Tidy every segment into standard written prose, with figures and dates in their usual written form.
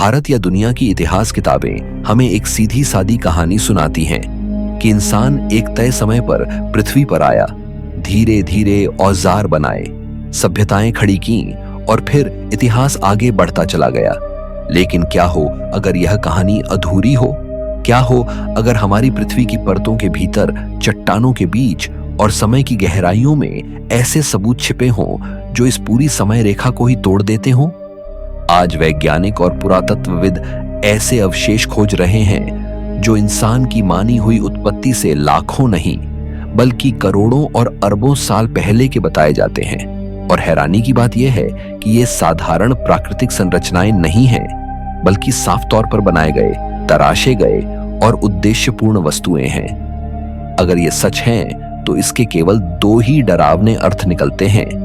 भारत या दुनिया की इतिहास किताबें हमें एक सीधी सादी कहानी सुनाती हैं कि इंसान एक तय समय पर पृथ्वी पर आया, धीरे धीरे औजार बनाए, सभ्यताएं खड़ी की और फिर इतिहास आगे बढ़ता चला गया। लेकिन क्या हो अगर यह कहानी अधूरी हो? क्या हो अगर हमारी पृथ्वी की परतों के भीतर, चट्टानों के बीच और समय की गहराइयों में ऐसे सबूत छिपे हों जो इस पूरी समय रेखा को ही तोड़ देते हों? आज वैज्ञानिक और पुरातत्वविद ऐसे अवशेष खोज रहे हैं जो इंसान की मानी हुई उत्पत्ति से लाखों नहीं बल्कि करोड़ों और अरबों साल पहले के बताए जाते हैं। और हैरानी की बात यह है कि ये साधारण प्राकृतिक संरचनाएं नहीं हैं, बल्कि साफ तौर पर बनाए गए, तराशे गए और उद्देश्यपूर्ण वस्तुएं हैं। अगर ये सच हैं, तो इसके केवल दो ही डरावने अर्थ निकलते हैं।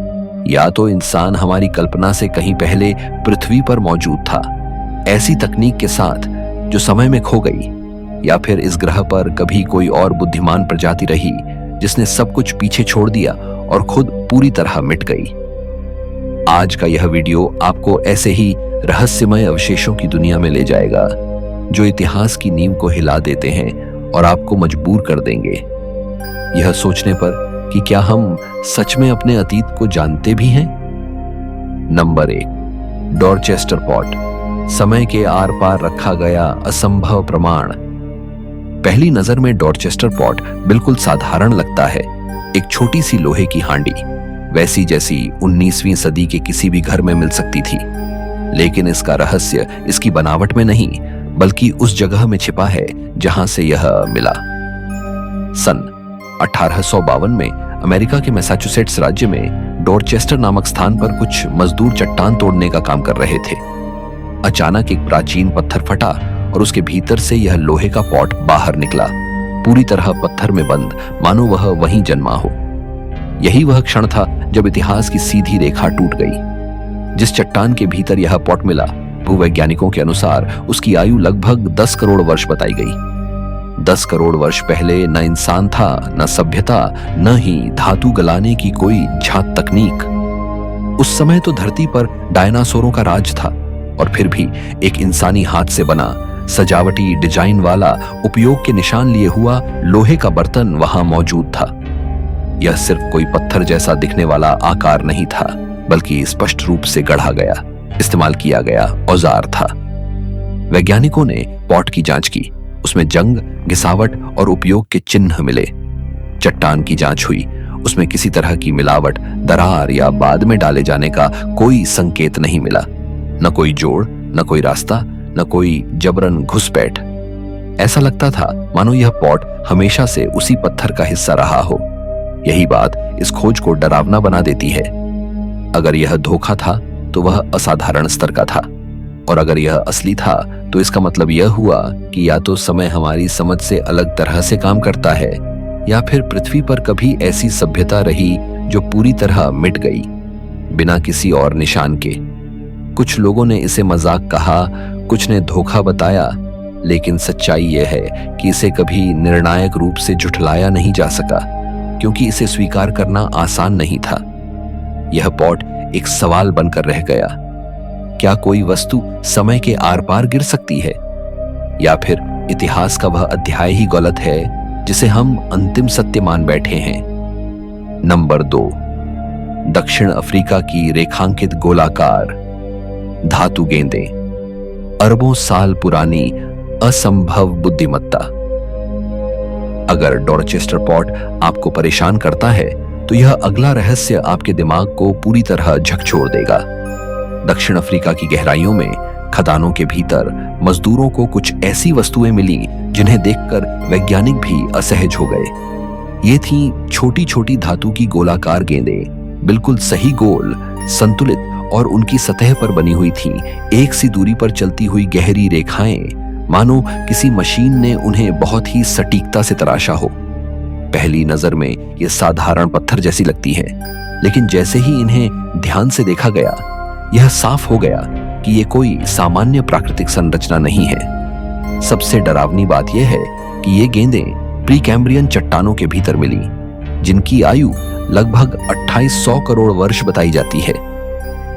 या तो इंसान हमारी कल्पना से कहीं पहले पृथ्वी पर मौजूद था, ऐसी तकनीक के साथ जो समय में खो गई, या फिर इस ग्रह पर कभी कोई और बुद्धिमान प्रजाति रही जिसने सब कुछ पीछे छोड़ दिया और खुद पूरी तरह मिट गई। आज का यह वीडियो आपको ऐसे ही रहस्यमय अवशेषों की दुनिया में ले जाएगा जो इतिहास की नींव को हिला देते हैं और आपको मजबूर कर देंगे यह सोचने पर कि क्या हम सच में अपने अतीत को जानते भी हैं। नंबर 1, डॉरचेस्टर पॉट, समय के आर पार रखा गया असंभव प्रमाण। पहली नजर में डॉरचेस्टर पॉट बिल्कुल साधारण लगता है, एक छोटी सी लोहे की हांडी, वैसी जैसी 19वीं सदी के किसी भी घर में मिल सकती थी। लेकिन इसका रहस्य इसकी बनावट में नहीं बल्कि उस जगह में छिपा है जहां से यह मिला। सन 1852 में अमेरिका के मैसाचुसेट्स राज्य में डॉरचेस्टर नामक स्थान पर कुछ मजदूर चट्टान तोड़ने का काम कर रहे थे। अचानक एक प्राचीन पत्थर फटा और उसके भीतर से यह लोहे का पॉट बाहर निकला, पूरी तरह पत्थर में बंद, मानो वह वहीं जन्मा हो। यही वह क्षण था जब इतिहास की सीधी रेखा टूट गई। जिस चट्टान के भीतर यह पॉट मिला, भूवैज्ञानिकों के अनुसार उसकी आयु लगभग 10 करोड़ वर्ष बताई गई। 10 करोड़ वर्ष पहले न इंसान था, न सभ्यता, न ही धातु गलाने की कोई झात तकनीक। उस समय तो धरती पर डायनासोरों का राज था, और फिर भी एक इंसानी हाथ से बना, सजावटी डिजाइन वाला, उपयोग के निशान लिए हुआ लोहे का बर्तन वहां मौजूद था। यह सिर्फ कोई पत्थर जैसा दिखने वाला आकार नहीं था, बल्कि स्पष्ट रूप से गढ़ा गया, इस्तेमाल किया गया औजार था। वैज्ञानिकों ने पॉट की जांच की, उसमें जंग, घिसावट और उपयोग के चिन्ह मिले। चट्टान की जांच हुई, उसमें किसी तरह की मिलावट, दरार या बाद में डाले जाने का कोई संकेत नहीं मिला। न कोई जोड़, न कोई रास्ता, न कोई जबरन घुसपैठ। ऐसा लगता था मानो यह पॉट हमेशा से उसी पत्थर का हिस्सा रहा हो। यही बात इस खोज को डरावना बना देती है। अगर यह धोखा था तो वह असाधारण स्तर का था, और अगर यह असली था तो इसका मतलब यह हुआ कि या तो समय हमारी समझ से अलग तरह से काम करता है, या फिर पृथ्वी पर कभी ऐसी सभ्यता रही जो पूरी तरह मिट गई, बिना किसी और निशान के। कुछ लोगों ने इसे मजाक कहा, कुछ ने धोखा बताया, लेकिन सच्चाई यह है कि इसे कभी निर्णायक रूप से झुठलाया नहीं जा सका, क्योंकि इसे स्वीकार करना आसान नहीं था। यह पॉट एक सवाल बनकर रह गया। क्या कोई वस्तु समय के आर पार गिर सकती है, या फिर इतिहास का वह अध्याय ही गलत है जिसे हम अंतिम सत्य मान बैठे हैं। नंबर 2, दक्षिण अफ्रीका की रेखांकित गोलाकार धातु गेंदें, अरबों साल पुरानी असंभव बुद्धिमत्ता। अगर डॉरचेस्टर पॉट आपको परेशान करता है तो यह अगला रहस्य आपके दिमाग को पूरी तरह झकझोर देगा। दक्षिण अफ्रीका की गहराइयों में खदानों के भीतर मजदूरों को कुछ ऐसी वस्तुएं मिली जिन्हें देखकर वैज्ञानिक भी असहज हो गए। ये थीं छोटी छोटी धातु की गोलाकार गेंदें, बिल्कुल सही गोल, संतुलित, और उनकी सतह पर बनी हुई थी एक सी दूरी पर चलती हुई गहरी रेखाएं, मानो किसी मशीन ने उन्हें बहुत ही सटीकता से तराशा हो। पहली नजर में ये साधारण पत्थर जैसी लगती हैं, लेकिन जैसे ही इन्हें ध्यान से देखा गया, यह साफ हो गया कि ये कोई सामान्य प्राकृतिक संरचना नहीं है। सबसे डरावनी बात यह है कि ये गेंदें प्रीकैम्ब्रियन चट्टानों के भीतर मिली, जिनकी आयु लगभग 2800 करोड़ वर्ष बताई जाती है।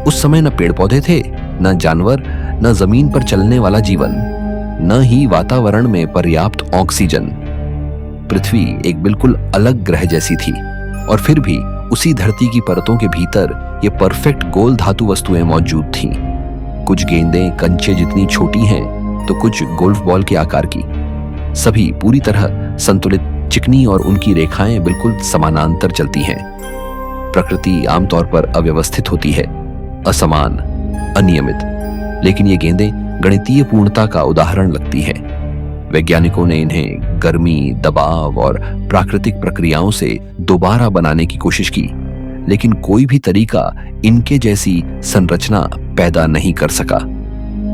उस समय न पेड़ पौधे थे, न जानवर, न जमीन पर चलने वाला जीवन, न ही वातावरण में पर्याप्त ऑक्सीजन। पृथ्वी एक बिल्कुल अलग ग्रह जैसी थी, और फिर भी उसी धरती की परतों के भीतर ये परफेक्ट गोल धातु वस्तुएं मौजूद थीं। कुछ गेंदें कंचे जितनी छोटी हैं तो कुछ गोल्फ बॉल के आकार की, सभी पूरी तरह संतुलित, चिकनी और उनकी रेखाएं बिल्कुल समानांतर चलती हैं। प्रकृति आमतौर पर अव्यवस्थित होती है, असमान, अनियमित, लेकिन ये गेंदें गणितीय पूर्णता का उदाहरण लगती हैं। वैज्ञानिकों ने इन्हें गर्मी, दबाव और प्राकृतिक प्रक्रियाओं से दोबारा बनाने की कोशिश की, लेकिन कोई भी तरीका इनके जैसी संरचना पैदा नहीं कर सका।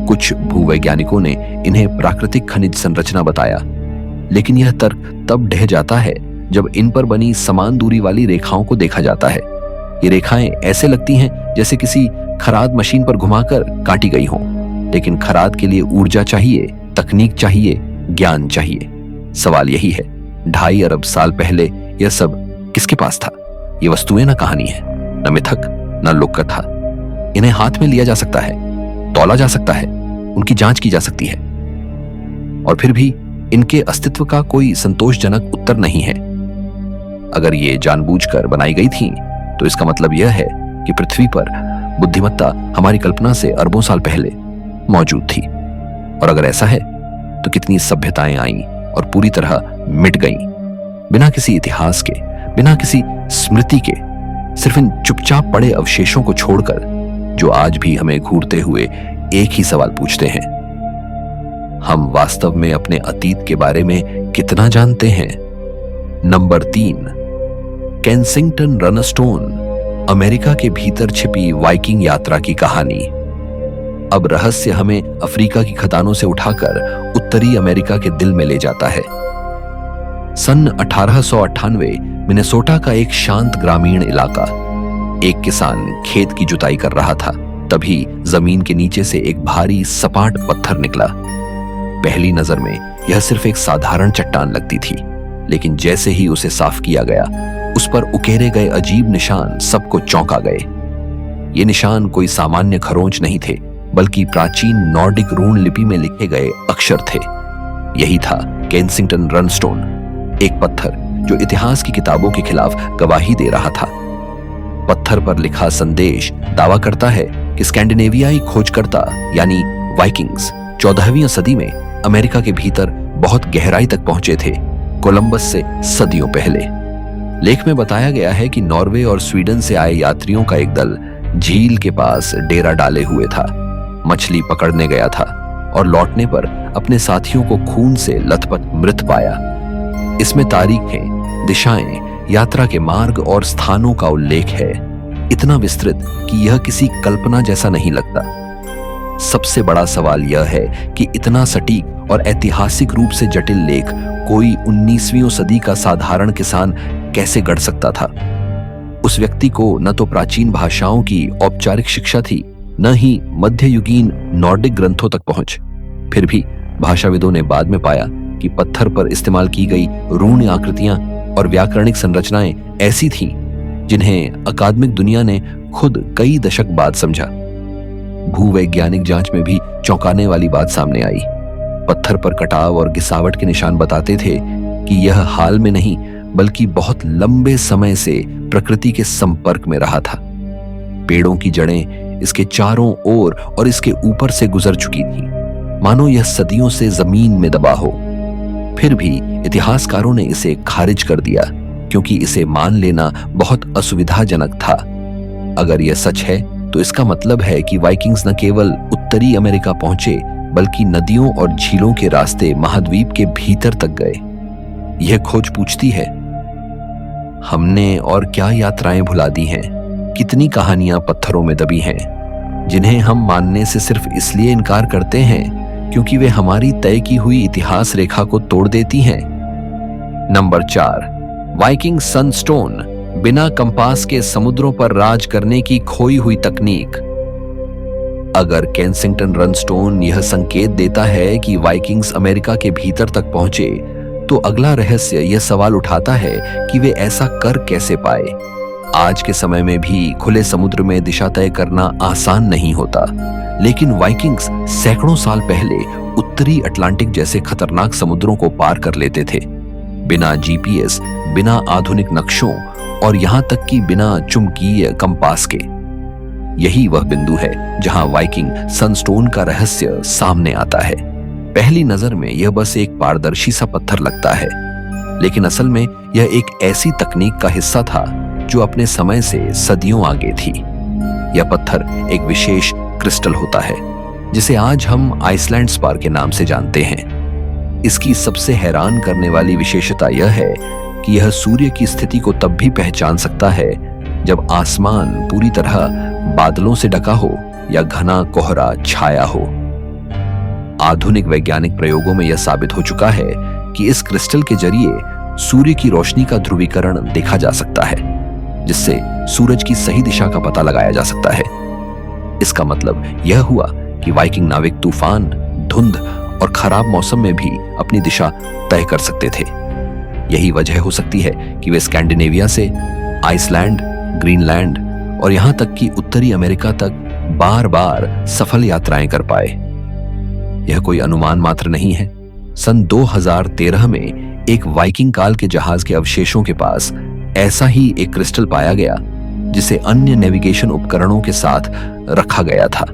कुछ भूवैज्ञानिकों ने इन्हें प्राकृतिक खनिज संरचना बताया, लेकिन यह तर्क तब ढह जाता है जब इन पर बनी समान दूरी वाली रेखाओं को देखा जाता है। ये रेखाएं ऐसे लगती हैं जैसे किसी खराद मशीन पर घुमाकर काटी गई हों, लेकिन खराद के लिए ऊर्जा चाहिए, तकनीक चाहिए, ज्ञान चाहिए। सवाल यही है, 2.5 अरब साल पहले यह सब किसके पास था? ये वस्तुएं न कहानी है, न मिथक, न लोक कथा। इन्हें हाथ में लिया जा सकता है, तौला जा सकता है, उनकी जांच की जा सकती है, और फिर भी इनके अस्तित्व का कोई संतोषजनक उत्तर नहीं है। अगर ये जानबूझकर बनाई गई थी तो इसका मतलब यह है कि पृथ्वी पर बुद्धिमत्ता हमारी कल्पना से अरबों साल पहले मौजूद थी। और अगर ऐसा है तो कितनी सभ्यताएं आईं और पूरी तरह मिट गईं, बिना किसी इतिहास के, बिना किसी स्मृति के, सिर्फ इन चुपचाप पड़े अवशेषों को छोड़कर, जो आज भी हमें घूरते हुए एक ही सवाल पूछते हैं, हम वास्तव में अपने अतीत के बारे में कितना जानते हैं? नंबर 3, केंसिंगटन रनस्टोन, अमेरिका के भीतर छिपी वाइकिंग यात्रा की कहानी। अब रहस्य हमें अफ्रीका की खदानों से उठाकर उत्तरी अमेरिका के दिल में ले जाता है। सन 1898 मिनेसोटा का एक शांत ग्रामीण इलाका। एक किसान खेत की जुताई कर रहा था, तभी जमीन के नीचे से एक भारी सपाट पत्थर निकला। पहली नजर में यह सिर्फ एक साधारण चट्टान लगती थी, लेकिन जैसे ही उसे साफ किया गया, उस पर उकेरे गए अजीब निशान सबको चौंका गए। ये निशान कोई सामान्य खरोंच नहीं थे, बल्कि प्राचीन नॉर्डिक रून लिपि में लिखे गए अक्षर थे। यही था केंसिंगटन रनस्टोन, एक पत्थर जो इतिहास की किताबों के खिलाफ गवाही दे रहा था। पत्थर पर लिखा संदेश दावा करता है कि स्कैंडिनेवियाई खोजकर्ता यानी वाइकिंग्स 14वीं सदी में अमेरिका के भीतर बहुत गहराई तक पहुंचे थे, कोलंबस से सदियों पहले। लेख में बताया गया है कि नॉर्वे और स्वीडन से आए यात्रियों का एक दल झील के पास डेरा डाले हुए था, मछली पकड़ने गया था और लौटने पर अपने साथियों को खून से लथपथ मृत पाया। इसमें तारीखें, दिशाएं, यात्रा के मार्ग और स्थानों का उल्लेख है, इतना विस्तृत कि यह किसी कल्पना जैसा नहीं लगता। सबसे बड़ा सवाल यह है कि इतना सटीक और ऐतिहासिक रूप से जटिल लेख कोई 19वीं सदी का साधारण किसान कैसे गढ़ सकता था? उस व्यक्ति को न तो प्राचीन भाषाओं की औपचारिक शिक्षा थी, न ही मध्ययुगीन नॉर्डिक ग्रंथों तक पहुंच। फिर भी भाषाविदों ने बाद में पाया कि पत्थर पर इस्तेमाल की गई रून आकृतियां और व्याकरणिक संरचनाएं ऐसी थीं जिन्हें अकादमिक दुनिया ने खुद कई दशक बाद समझा। भूवैज्ञानिक जांच में भी चौंकाने वाली बात सामने आई। पत्थर पर कटाव और गिसावट के निशान बताते थे कि यह हाल में नहीं बल्कि बहुत लंबे समय से प्रकृति के संपर्क में रहा था। पेड़ों की जड़ें इसके चारों ओर और इसके ऊपर से गुजर चुकी थी, मानो यह सदियों से जमीन में दबा हो। फिर भी इतिहासकारों ने इसे खारिज कर दिया क्योंकि इसे मान लेना बहुत असुविधाजनक था। अगर यह सच है तो इसका मतलब है कि वाइकिंग्स न केवल उत्तरी अमेरिका पहुंचे बल्कि नदियों और झीलों के रास्ते महाद्वीप के भीतर तक गए। यह खोज पूछती है, हमने और क्या यात्राएं भुला दी हैं? कितनी कहानियां पत्थरों में दबी हैं जिन्हें हम मानने से सिर्फ इसलिए इनकार करते हैं क्योंकि वे हमारी तय की हुई इतिहास रेखा को तोड़ देती हैं। नंबर 4, वाइकिंग सनस्टोन, बिना कंपास के समुद्रों पर राज करने की खोई हुई तकनीक। अगर केंसिंगटन रनस्टोन यह संकेत देता है कि वाइकिंग्स अमेरिका के भीतर तक पहुंचे, तो अगला रहस्य यह सवाल उठाता है कि वे ऐसा कर कैसे पाए। आज के समय में भी खुले समुद्र में दिशा तय करना आसान नहीं होता, लेकिन वाइकिंग्स सैकड़ों साल पहले उत्तरी अटलांटिक जैसे खतरनाक समुद्रों को पार कर लेते थे, बिना जीपीएस, बिना आधुनिक नक्शों और यहां तक कि बिना चुंबकीय कंपास के। यही वह बिंदु है जहां वाइकिंग सनस्टोन का रहस्य सामने आता है। पहली नजर में यह बस एक पारदर्शी सा पत्थर लगता है, लेकिन असल में यह एक ऐसी तकनीक का हिस्सा था जो अपने समय से सदियों आगे थी। यह पत्थर एक विशेष क्रिस्टल होता है जिसे आज हम आइसलैंड स्पार के नाम से जानते हैं। इसकी सबसे हैरान करने वाली विशेषता यह है कि यह सूर्य की स्थिति को तब भी पहचान सकता है जब आसमान पूरी तरह बादलों से ढका हो या घना कोहरा छाया हो। आधुनिक वैज्ञानिक प्रयोगों में यह साबित हो चुका है कि इस क्रिस्टल के जरिए सूर्य की रोशनी का ध्रुवीकरण देखा जा सकता है, जिससे सूरज की सही दिशा का पता लगाया जा सकता है। इसका मतलब यह हुआ कि वाइकिंग नाविक तूफान, धुंध और खराब मौसम में भी अपनी दिशा तय कर सकते थे। यही वजह हो सकती है कि वे स्कैंडिनेविया से आइसलैंड, ग्रीनलैंड और यहां तक कि उत्तरी अमेरिका तक बार बार सफल यात्राएं कर पाए। यह कोई अनुमान मात्र नहीं है। सन 2013 में एक वाइकिंग काल के जहाज के अवशेषों के पास ऐसा ही एक क्रिस्टल पाया गया जिसे अन्य नेविगेशन उपकरणों के साथ रखा गया था।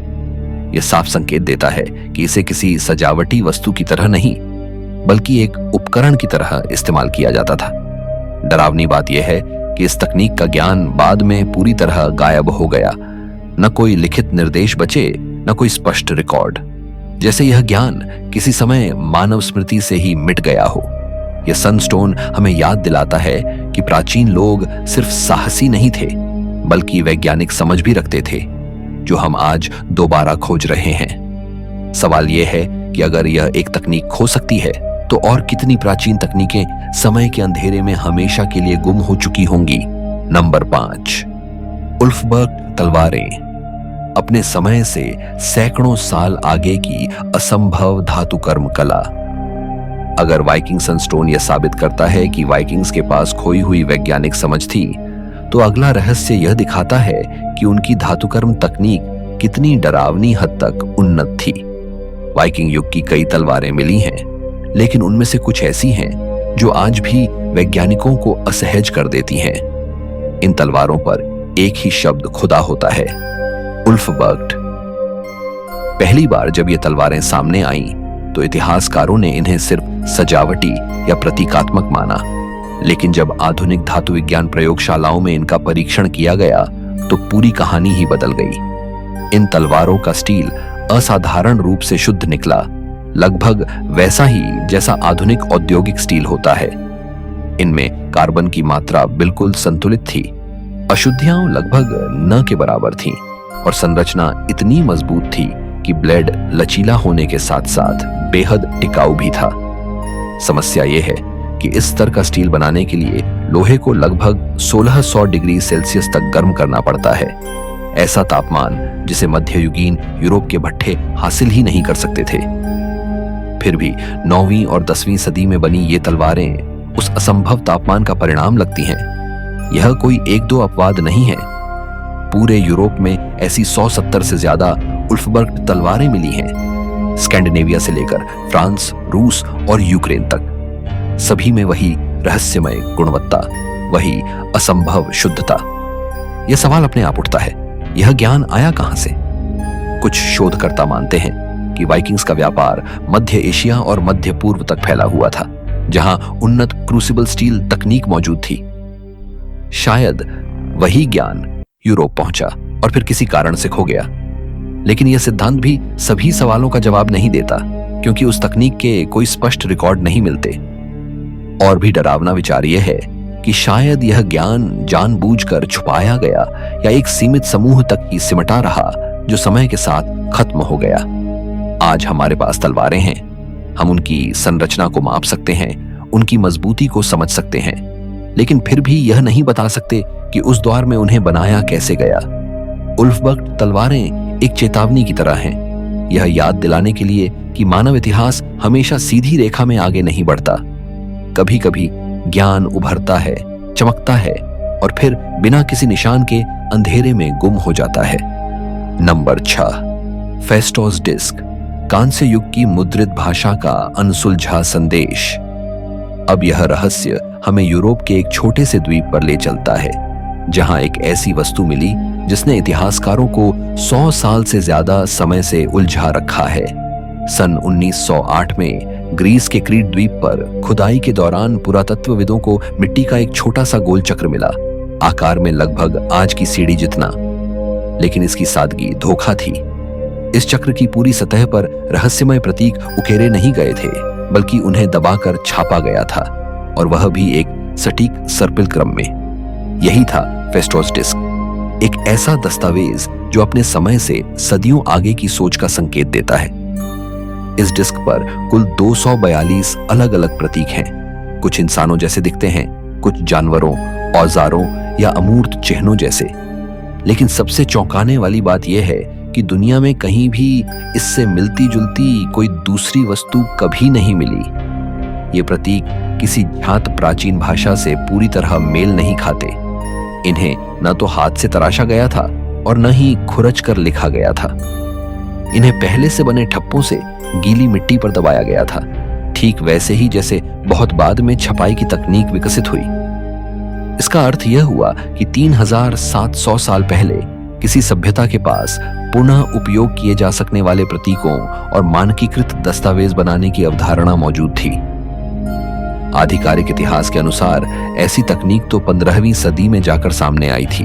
यह साफ संकेत देता है कि इसे किसी सजावटी वस्तु की तरह नहीं, बल्कि एक उपकरण की तरह इस्तेमाल किया जाता था। डरावनी बात यह है कि इस तकनीक का ज्ञान बाद में पूरी तरह गायब हो गया। न कोई लिखित निर्देश बचे, न कोई स्पष्ट रिकॉर्ड, जैसे यह ज्ञान किसी समय मानव स्मृति से ही मिट गया हो। यह सनस्टोन हमें याद दिलाता है कि प्राचीन लोग सिर्फ साहसी नहीं थे, बल्कि वैज्ञानिक समझ भी रखते थे, जो हम आज दोबारा खोज रहे हैं। सवाल यह है कि अगर यह एक तकनीक खो सकती है, तो और कितनी प्राचीन तकनीकें समय के अंधेरे में हमेशा के लिए गुम हो चुकी होंगी। नंबर 5, उल्फबर्ग तलवारें। अपने समय से सैकड़ों साल आगे की असंभव धातुकर्म कला। अगर वाइकिंग सनस्टोन यह साबित करता है कि वाइकिंग्स के पास खोई हुई वैज्ञानिक समझ थी, तो अगला रहस्य यह दिखाता है कि उनकी धातुकर्म तकनीक कितनी डरावनी हद तक उन्नत थी। वाइकिंग युग की कई तलवारें मिली हैं, लेकिन उनमें से कुछ ऐसी हैं जो आज भी वैज्ञानिकों को असहज कर देती हैं। इन तलवारों पर एक ही शब्द खुदा होता है, उल्फबर्ग। पहली बार जब ये तलवारें सामने आईं, तो इतिहासकारों ने इन्हें सिर्फ सजावटी या प्रतीकात्मक माना, लेकिन जब आधुनिक धातु विज्ञान प्रयोगशालाओं में इनका परीक्षण किया गया, तो पूरी कहानी ही बदल गई। इन तलवारों का स्टील असाधारण रूप से शुद्ध निकला, लगभग वैसा ही जैसा आधुनिक औद्योगिक स्टील होता है। इनमें कार्बन की मात्रा बिल्कुल संतुलित थी, अशुद्धियां लगभग न के बराबर थीं, और संरचना इतनी मजबूत थी कि ब्लेड लचीला होने के साथ साथ बेहद टिकाऊ भी था। समस्या यह है कि इस स्तर का स्टील बनाने के लिए लोहे को लगभग 1600 डिग्री सेल्सियस तक गर्म करना पड़ता है। ऐसा तापमान जिसे मध्ययुगीन यूरोप के भट्ठे हासिल ही नहीं कर सकते थे। फिर भी 9वीं और 10वीं सदी में बनी ये तलवारें उस असंभव तापमान का परिणाम लगती हैं। यह कोई एक दो अपवाद नहीं है। पूरे यूरोप में ऐसी 170 से ज्यादा उल्फबर्ग तलवारें मिली हैं, स्कैंडिनेविया से लेकर फ्रांस, रूस और यूक्रेन तक। सभी में वही रहस्यमय गुणवत्ता, वही असंभव शुद्धता। यह सवाल अपने आप उठता है, यह ज्ञान आया कहां से? कुछ शोधकर्ता मानते हैं कि वाइकिंग्स का व्यापार मध्य एशिया और मध्य पूर्व तक फैला हुआ था, जहां उन्नत क्रूसिबल स्टील तकनीक मौजूद थी। शायद वही ज्ञान यूरोप पहुंचा और फिर किसी कारण से खो गया। लेकिन यह सिद्धांत भी सभी सवालों का जवाब नहीं देता, क्योंकि उस तकनीक के कोई स्पष्ट रिकॉर्ड नहीं मिलते। और भी डरावना विचार यह है कि शायद यह ज्ञान जानबूझकर छुपाया गया या एक सीमित समूह तक ही सिमटा रहा, जो समय के साथ खत्म हो गया। आज हमारे पास तलवारें हैं, हम उनकी संरचना को माप सकते हैं, उनकी मजबूती को समझ सकते हैं, लेकिन फिर भी यह नहीं बता सकते कि उस दौर में उन्हें बनाया कैसे गया। उल्फबर्ग तलवारें एक चेतावनी की तरह हैं, यह याद दिलाने के लिए कि मानव इतिहास हमेशा सीधी रेखा में आगे नहीं बढ़ता। कभी कभी ज्ञान उभरता है, चमकता है और फिर बिना किसी निशान के अंधेरे में गुम हो जाता है। नंबर 6, फेस्टोस डिस्क, कांस्य युग की मुद्रित भाषा का अनसुलझा संदेश। अब यह रहस्य हमें यूरोप के एक छोटे से द्वीप पर ले चलता है, जहां एक ऐसी वस्तु मिली जिसने इतिहासकारों को 100 साल से ज्यादा समय से उलझा रखा है। सन 1908 में ग्रीस के क्रीट द्वीप पर खुदाई के दौरान पुरातत्वविदों को मिट्टी का एक छोटा सा गोल चक्र मिला, आकार में लगभग आज की सीढ़ी जितना। लेकिन इसकी सादगी धोखा थी। इस चक्र की पूरी सतह पर रहस्यमय प्रतीक उकेरे नहीं गए थे, बल्कि उन्हें दबाकर छापा गया था, और वह भी एक सटीक सर्पिल क्रम में। यही था फेस्टोस डिस्क, एक ऐसा दस्तावेज जो अपने समय से सदियों आगे की सोच का संकेत देता है। इस डिस्क पर कुल 242 अलग अलग प्रतीक हैं। कुछ इंसानों जैसे दिखते हैं, कुछ जानवरों, औजारों या अमूर्त चिन्हों जैसे। लेकिन सबसे चौंकाने वाली बात यह है कि दुनिया में कहीं भी इससे मिलती जुलती कोई दूसरी वस्तु कभी नहीं मिली। ये प्रतीक किसी ज्ञात प्राचीन भाषा से पूरी तरह मेल नहीं खाते। इन्हें न तो हाथ से तराशा गया था और न ही खुरच कर लिखा गया था। इन्हें पहले से बने ठप्पों से गीली मिट्टी पर दबाया गया था, ठीक वैसे ही जैसे बहुत बाद में छपाई की तकनीक विकसित हुई। इसका अर्थ यह हुआ कि 3700 साल पहले किसी सभ्यता के पास पुनः उपयोग किए जा सकने वाले प्रतीकों और मानकीकृत दस्तावेज बनाने की अवधारणा मौजूद थी। आधिकारिक इतिहास के अनुसार ऐसी तकनीक तो 15वीं सदी में जाकर सामने आई थी।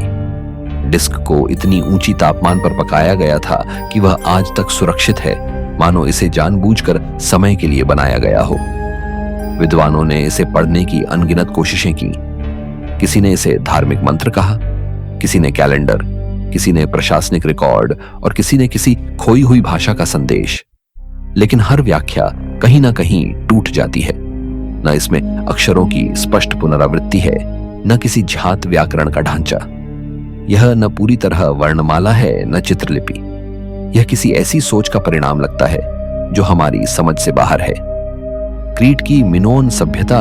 डिस्क को इतनी ऊंची तापमान पर पकाया गया था कि वह आज तक सुरक्षित है, मानो इसे जानबूझकर समय के लिए बनाया गया हो। विद्वानों ने इसे पढ़ने की अनगिनत कोशिशें की। किसी ने इसे धार्मिक मंत्र कहा, किसी ने कैलेंडर, किसी ने प्रशासनिक रिकॉर्ड और किसी ने किसी खोई हुई भाषा का संदेश। लेकिन हर व्याख्या कहीं ना कहीं टूट जाती है। न इसमें अक्षरों की स्पष्ट पुनरावृत्ति है, न किसी ज्ञात व्याकरण का ढांचा। यह न पूरी तरह वर्णमाला है, न चित्रलिपि। यह किसी ऐसी सोच का परिणाम लगता है जो हमारी समझ से बाहर है। क्रीट की मिनोन सभ्यता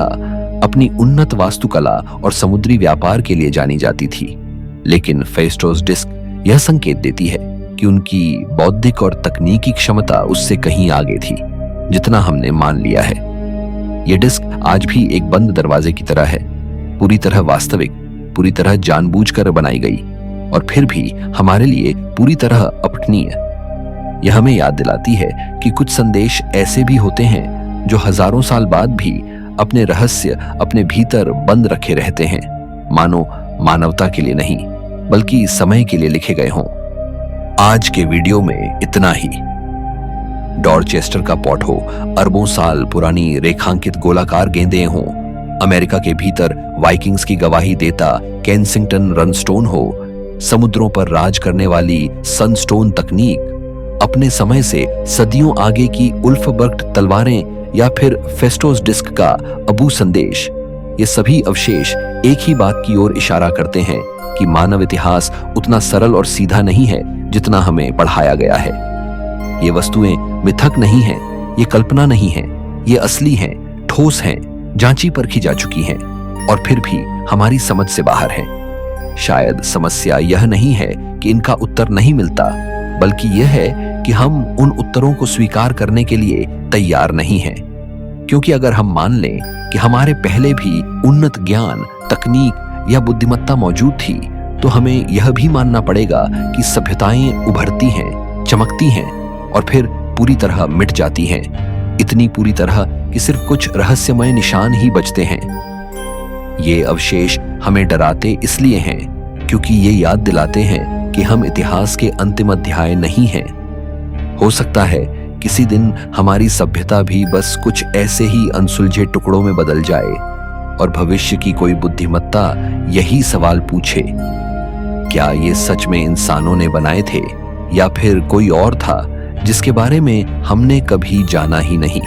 अपनी उन्नत वास्तुकला और समुद्री व्यापार के लिए जानी जाती थी, लेकिन फेस्टोस डिस्क यह संकेत देती है कि उनकी बौद्धिक और तकनीकी क्षमता उससे कहीं आगे थी, जितना हमने मान लिया है। यह डिस्क आज भी एक बंद दरवाजे की तरह है, पूरी तरह वास्तविक, पूरी तरह जानबूझकर बनाई गई, और फिर भी हमारे लिए पूरी तरह अपठनीय। यह हमें याद दिलाती है कि कुछ संदेश ऐसे भी होते हैं जो हजारों साल बाद भी अपने रहस्य अपने भीतर बंद रखे रहते हैं, मानो मानवता के लिए नहीं बल्कि समय के लिए लिखे गए हों। आज के वीडियो में इतना ही। डॉरचेस्टर का पॉट हो, अरबों साल पुरानी रेखांकित गोलाकार गेंदें हों, अमेरिका के भीतर वाइकिंग्स की गवाही देता केंसिंगटन रनस्टोन हो, समुद्रों पर राज करने वाली सनस्टोन तकनीक, अपने समय से सदियों आगे की उल्फबर्ग तलवारें या फिर फेस्टोस डिस्क का अबू संदेश, ये सभी अवशेष एक ही बात की ओर इशारा करते हैं कि मानव इतिहास उतना सरल और सीधा नहीं है जितना हमें पढ़ाया गया है। ये वस्तुएं मिथक नहीं हैं, ये कल्पना नहीं है, ये असली हैं, ठोस हैं, जांची परखी जा चुकी हैं, और फिर भी हमारी समझ से बाहर हैं। शायद समस्या यह नहीं है कि इनका उत्तर नहीं मिलता, बल्कि यह है कि हम उन उत्तरों को स्वीकार करने के लिए तैयार नहीं हैं। क्योंकि अगर हम मान लें कि हमारे पहले भी उन्नत ज्ञान, तकनीक या बुद्धिमत्ता मौजूद थी, तो हमें यह भी मानना पड़ेगा कि सभ्यताएं उभरती हैं, चमकती हैं और फिर पूरी तरह मिट जाती हैं, इतनी पूरी तरह कि सिर्फ कुछ रहस्यमय निशान ही बचते हैं। ये अवशेष हमें डराते इसलिए हैं क्योंकि ये याद दिलाते हैं कि हम इतिहास के अंतिम अध्याय नहीं हैं। हो सकता है किसी दिन हमारी सभ्यता भी बस कुछ ऐसे ही अनसुलझे टुकड़ों में बदल जाए और भविष्य की कोई बुद्धिमत्ता यही सवाल पूछे, क्या ये सच में इंसानों ने बनाए थे या फिर कोई और था जिसके बारे में हमने कभी जाना ही नहीं।